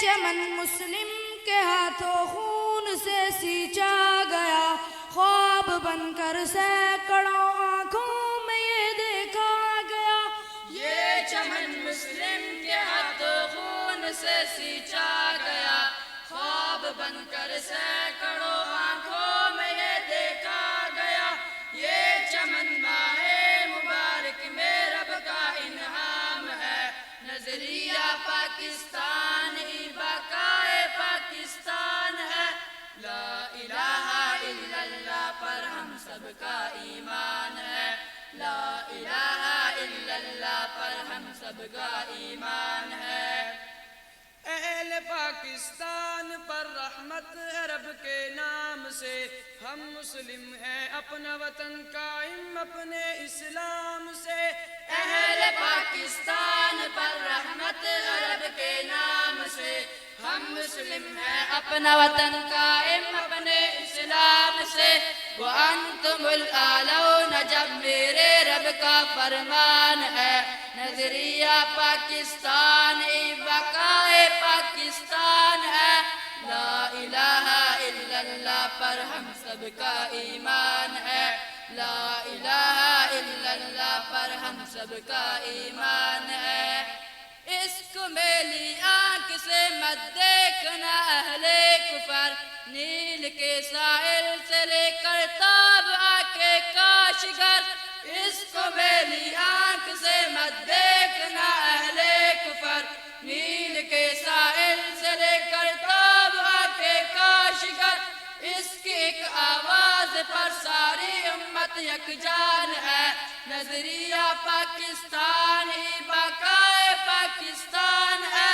چمن مسلم کے ہاتھوں خون سے سینچا گیا، خواب بن کر سینکڑوں آنکھوں میں یہ دیکھا گیا۔ یہ چمن مسلم کے ہاتھوں خون سے سینچا گیا، خواب بن کر سینکڑوں آنکھوں میں یہ دیکھا گیا۔ یہ چمن ماہ مبارک میں رب کا انعام ہے، نظریہ پاکستان ہی بقائے پاکستان ہے۔ لا الہ الا اللہ پر ہم سب کا ایمان ہے، لا الہ الا اللہ پر ہم سب کا ایمان ہے۔ اہل پاکستان پر رحمت ہے رب کے نام سے، ہم مسلم ہیں اپنا وطن قائم اپنے اسلام سے۔ اہل پاکستان پر رحمت ہے رب کے نام سے، ہم مسلم ہیں اپنا وطن قائم اپنے اسلام سے۔ وَأَنْتُمُ الْأَعْلَوْنَ جب میرے رب کا فرمان ہے، نظریہ پاکستان ہی بقائے پاکستان ہے۔ لا الہ الا اللہ پر ہم سب کا ایمان ہے، لا الہ الا اللہ پر ہم سب کا ایمان ہے۔ عشق میلی آنکھ سے مت دیکھنا اہل کفر، نیل کے ساحل سے لے کر تاب آکے کاشگر۔ عشق میلی آنکھ سے مت دیکھنا اہل کفر، نیل کے ساحل سے لے کر تاب آکے کاشگر۔ اس کی ایک آواز پر ساری امت یکجان ہے، نظریہ پاکستان ہی بقائے پاکستان ہے۔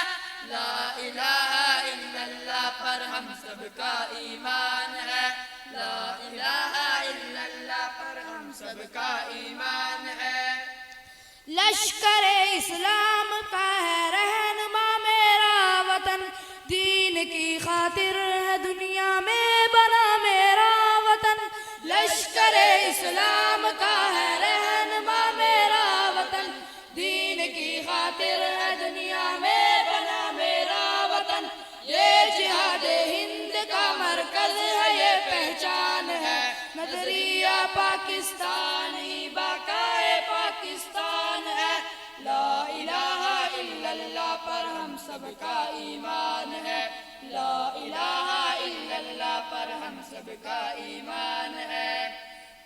لا الہ الا اللہ پر ہم سب کا ایمان ہے، لا الہ الا اللہ پر ہم سب کا ایمان ہے۔ لشکر اسلام کا ہے رہنما میرا وطن، دین کی خاطر ہے دنیا میں بنا میرا وطن۔ لشکر اسلام کا ہے رہنما میرا وطن، دین کی خاطر ہے دنیا میں بنا میرا وطن۔ یہ جہاد ہند کا مرکز ہے، یہ پہچان ہے، نظریہ پاکستان ہی بقائے پاکستان ہے۔ لا الہ الا اللہ پر ہم سب کا ایمان ہے، لا الہ الا اللہ پر ہم سب کا ایمان ہے۔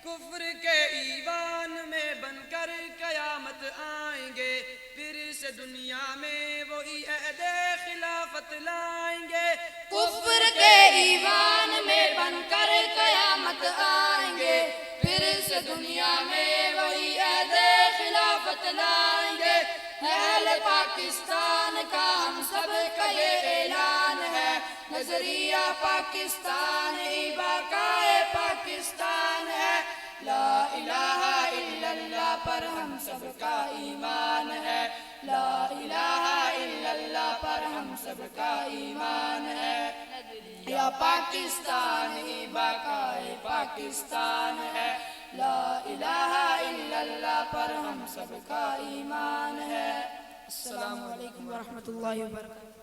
کفر کے ایوان میں بن کر قیامت آئیں گے، پھر سے دنیا میں وہی عہد خلافت لائیں گے۔ کفر کے ایوان میں بن کر قیامت آئیں گے، پھر سے دنیا میں وہی عہد خلافت لائیں گے۔ اہل پاکستان کا ہم سب کا یہ اعلان ہے، نظریہ پاکستان ہی بقائے پاکستان ہے۔ لا الہ الا اللہ پر ہم سب کا ایمان ہے، لا الہ الا اللہ پر ہم سب کا ایمان ہے۔ یا پاکستان ہی بقائے پاکستان ہے، لا الہ الا اللہ پر ہم سب کا ایمان ہے۔ السلام علیکم ورحمۃ اللہ وبرکاتہ۔